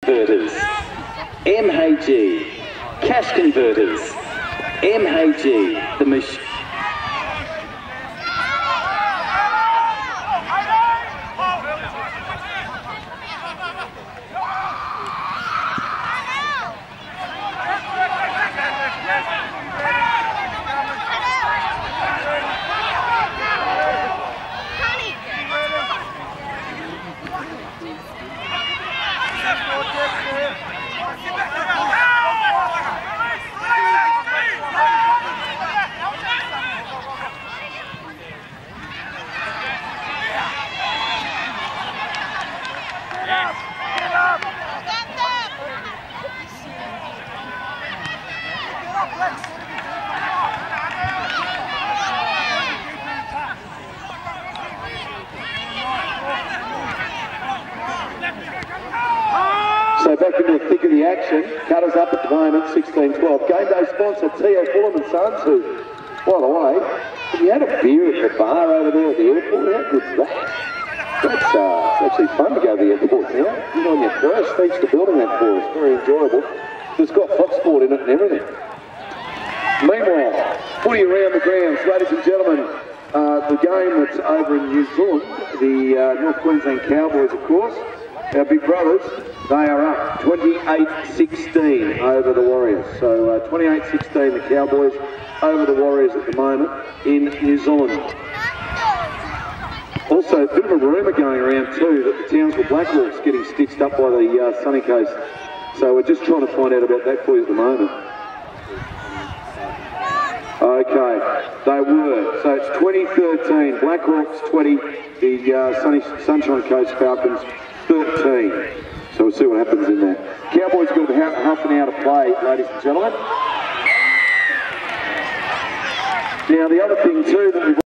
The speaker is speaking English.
Converters, MHG, Cash Converters, MHG, the machine. So back into the thick of the action. Cutters up at the moment, 16-12. Game day sponsor T.O. Fulham & Sons, who, by the way, have you had a beer at the bar over there at the airport? How good's that? That's actually fun to go to the airport now. You're on your first. Thanks for building that for us. Very enjoyable. It's got Fox Sport in it and everything. Meanwhile, footy around the grounds, ladies and gentlemen. The game that's over in New Zealand, the North Queensland Cowboys, of course, our big brothers, they are up 28-16 over the Warriors. So 28-16 the Cowboys over the Warriors at the moment in New Zealand. Also, a bit of a rumour going around too that the Townsville Blackhawks getting stitched up by the Sunny Coast. So we're just trying to find out about that for you at the moment. Okay, they were. So it's 2013, Blackhawks 20, the Sunshine Coast Falcons 13. So we'll see what happens in that. Cowboys got about half an hour to play, ladies and gentlemen. Now the other thing too that we've